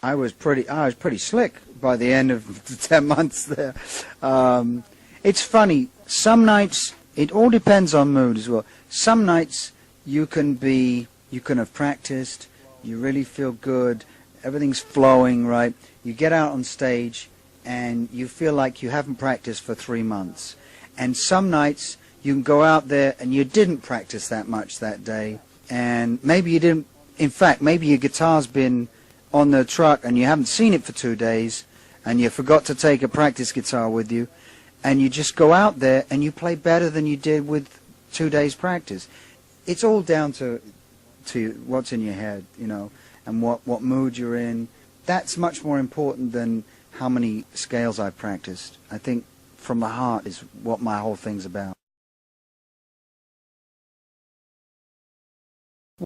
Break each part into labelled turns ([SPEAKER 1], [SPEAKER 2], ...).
[SPEAKER 1] I was pretty slick by the end of the 10 months there. It's funny. Some nights, it all depends on mood as well. Some nights you can have practiced, you really feel good, everything's flowing, right? You get out on stage and you feel like you haven't practiced for 3 months. And some nights you can go out there and you didn't practice that much that day, and maybe you didn't, in fact, maybe your guitar's been on the truck and you haven't seen it for 2 days, and you forgot to take a practice guitar with you, and you just go out there and you play better than you did with 2 days practice. It's all down to what's in your head, you know, and what mood you're in. That's much more important than how many scales I've practiced. I think from the heart is what my whole thing's about.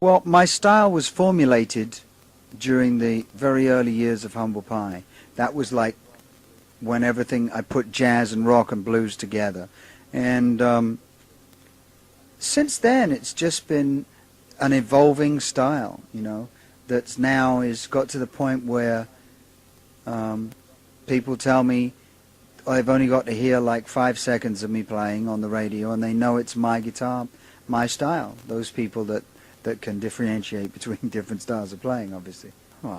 [SPEAKER 1] Well, my style was formulated during the very early years of Humble Pie. That was like when I put jazz and rock and blues together. And since then, it's just been an evolving style, you know, that's now is got to the point where people tell me I've only got to hear like 5 seconds of me playing on the radio, and they know it's my guitar, my style. Those people that can differentiate between different styles of playing, obviously. Well,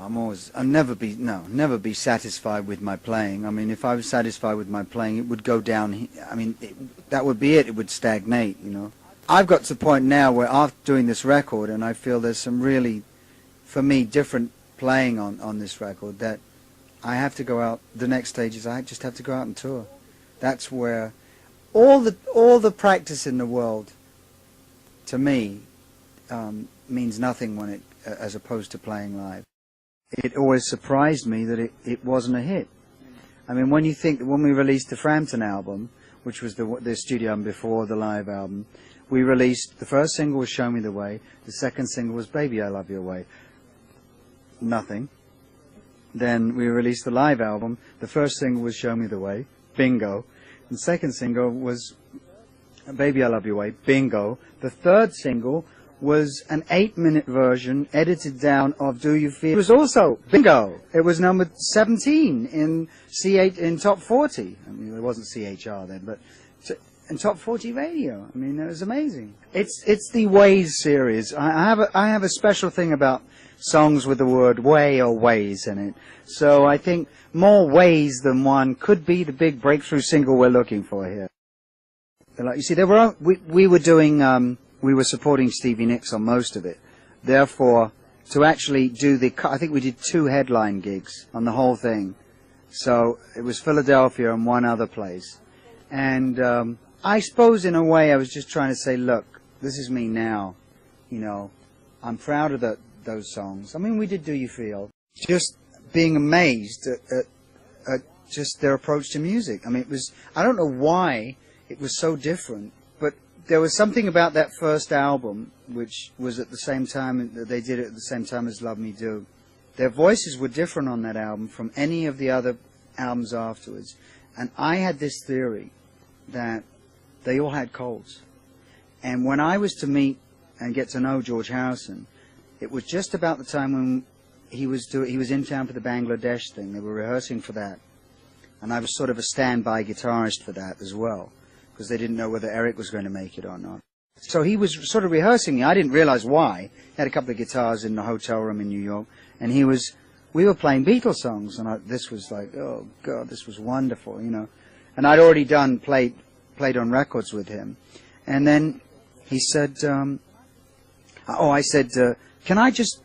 [SPEAKER 1] I'll never be satisfied with my playing. I mean, if I was satisfied with my playing, it would go down. I mean, that would be it. It would stagnate, you know. I've got to the point now where after doing this record, and I feel there's some really, for me, different playing on this record, that I have to go out. The next stage is I just have to go out and tour. That's where all the practice in the world, to me, means nothing when it as opposed to playing live. It always surprised me that it wasn't a hit. I mean, when you think that when we released the Frampton album, which was the studio album before the live album, we released, the first single was Show Me the Way, the second single was Baby I Love Your Way. Nothing. Then we released the live album, the first single was Show Me the Way, bingo. And the second single was Baby I Love Your Way, bingo. The third single was an 8-minute version edited down of Do You Feel. It was also bingo. It was number 17 in C8 in top 40. I mean, it wasn't CHR then, but in top 40 radio. I mean, it was amazing. It's the Ways series. I have a special thing about songs with the word way or ways in it. So I think more ways than one could be the big breakthrough single we're looking for here. Like, you see, we were doing. We were supporting Stevie Nicks on most of it. Therefore, to actually do I think we did 2 headline gigs on the whole thing. So it was Philadelphia and one other place. And I suppose in a way I was just trying to say, look, this is me now. You know, I'm proud of those songs. I mean, we did Do You Feel. Just being amazed at just their approach to music. I mean, I don't know why it was so different. There was something about that first album, which was at the same time, they did it at the same time as Love Me Do. Their voices were different on that album from any of the other albums afterwards. And I had this theory that they all had colds. And when I was to meet and get to know George Harrison, it was just about the time when he was in town for the Bangladesh thing. They were rehearsing for that. And I was sort of a standby guitarist for that as well, because they didn't know whether Eric was going to make it or not. So he was sort of rehearsing. I didn't realize why. He had a couple of guitars in the hotel room in New York, and we were playing Beatles songs, and this was like, oh God, this was wonderful, you know. And I'd already played on records with him. And then he said, I said, can I just,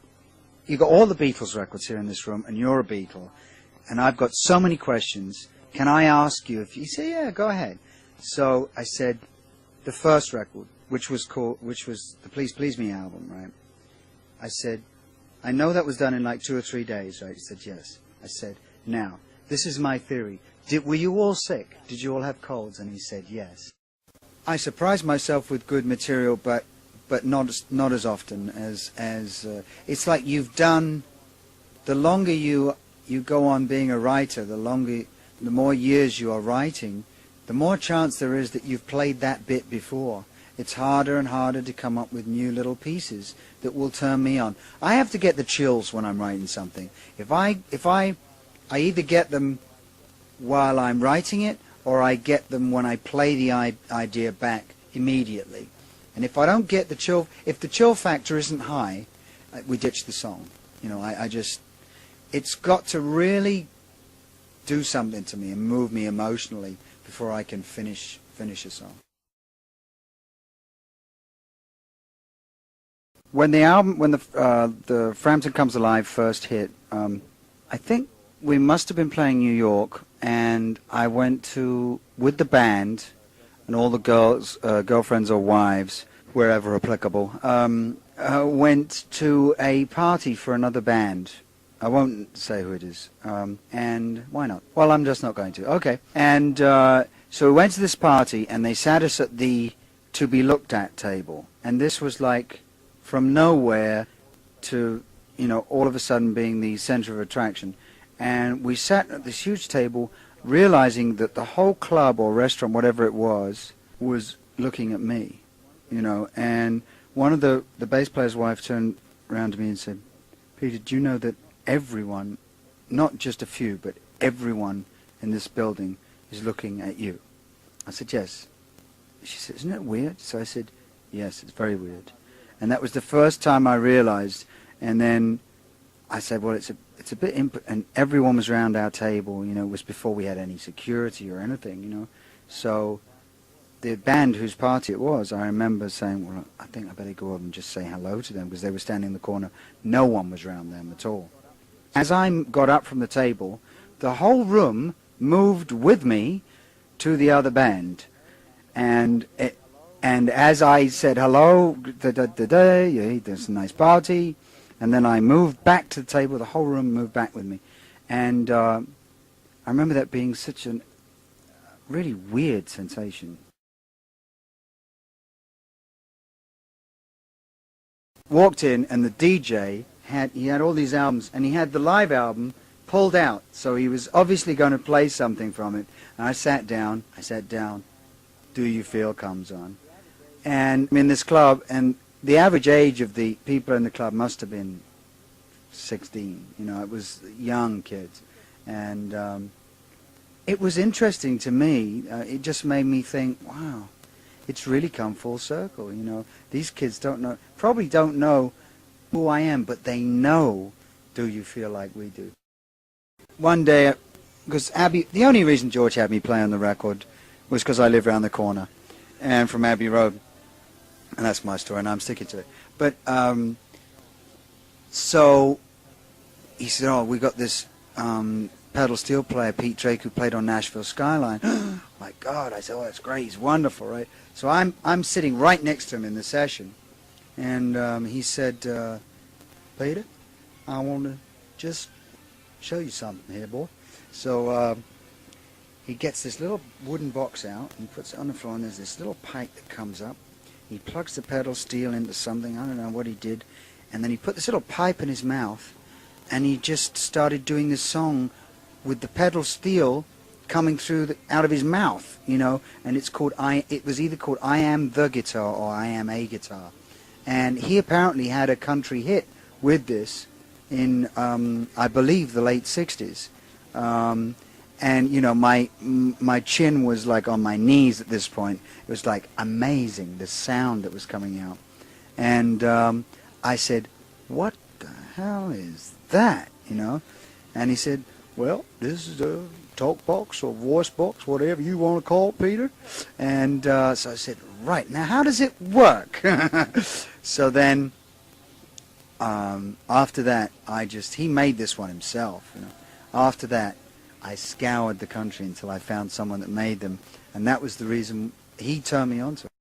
[SPEAKER 1] you got all the Beatles records here in this room, and you're a Beatle, and I've got so many questions. Can I ask you if you say, yeah, go ahead. So I said, the first record, which was the Please Please Me album, right? I said, I know that was done in like 2 or 3 days, right? He said, yes. I said, now, this is my theory. Were you all sick? Did you all have colds? And he said, yes. I surprised myself with good material, but not as often as it's like you've done. The longer you go on being a writer, the more years you are writing, the more chance there is that you've played that bit before. it's harder and harder to come up with new little pieces that will turn me on. I have to get the chills when I'm writing something. If I either get them while I'm writing it, or I get them when I play the idea back immediately. And if I don't get the chill, if the chill factor isn't high, we ditch the song. You know, I just, it's got to really do something to me and move me emotionally before I can finish a song. When the Frampton Comes Alive first hit, I think we must have been playing New York, and I went to, with the band and all the girls, girlfriends or wives, wherever applicable, went to a party for another band. I won't say who it is, and why not? Well, I'm just not going to. Okay. And so we went to this party, and they sat us at the to be looked at table, and this was like from nowhere to, you know, all of a sudden being the center of attraction. And we sat at this huge table, realizing that the whole club or restaurant, whatever it was looking at me, you know. And one of the bass player's wife turned around to me and said, "Peter, do you know that everyone, not just a few, but everyone in this building is looking at you?" I said, "Yes." She said, "Isn't it weird?" So I said, "Yes, it's very weird." And that was the first time I realized. And then I said, "Well, it's a bit and everyone was around our table, you know. It was before we had any security or anything, you know. So the band whose party it was, I remember saying, well, I think I better go up and just say hello to them, because they were standing in the corner. No one was around them at all. As I got up from the table, the whole room moved with me to the other band. And as I said hello, there's a nice party. And then I moved back to the table. The whole room moved back with me. And I remember that being such a really weird sensation. Walked in, and the DJ had all these albums, and he had the live album pulled out. So he was obviously going to play something from it. And I sat down. Do You Feel comes on. And I'm in this club, and the average age of the people in the club must have been 16. You know, it was young kids. And it was interesting to me. It just made me think, wow, it's really come full circle. You know, these kids probably don't know who I am, but they know Do You Feel Like We Do. One day, because the only reason George had me play on the record was because I live around the corner and from Abbey Road. And that's my story, and I'm sticking to it. But, so, he said, oh, we got this pedal steel player, Pete Drake, who played on Nashville Skyline. My God, I said, oh, that's great, he's wonderful, right? So I'm sitting right next to him in the session, and he said, Peter, I want to just show you something here, boy. So, he gets this little wooden box out, and puts it on the floor, and there's this little pipe that comes up. He plugs the pedal steel into something, I don't know what he did, and then he put this little pipe in his mouth, and he just started doing this song with the pedal steel coming through out of his mouth, you know, and it was either called I Am the Guitar or I Am a Guitar. And he apparently had a country hit with this in, I believe, the late 60s. And, you know, my chin was like on my knees at this point. It was like amazing, the sound that was coming out. And I said, what the hell is that, you know? And he said, well, this is a talk box or voice box, whatever you want to call it, Peter. And so I said, right, now how does it work? So then, after that, he made this one himself, you know. After that, I scoured the country until I found someone that made them, and that was the reason he turned me on to it.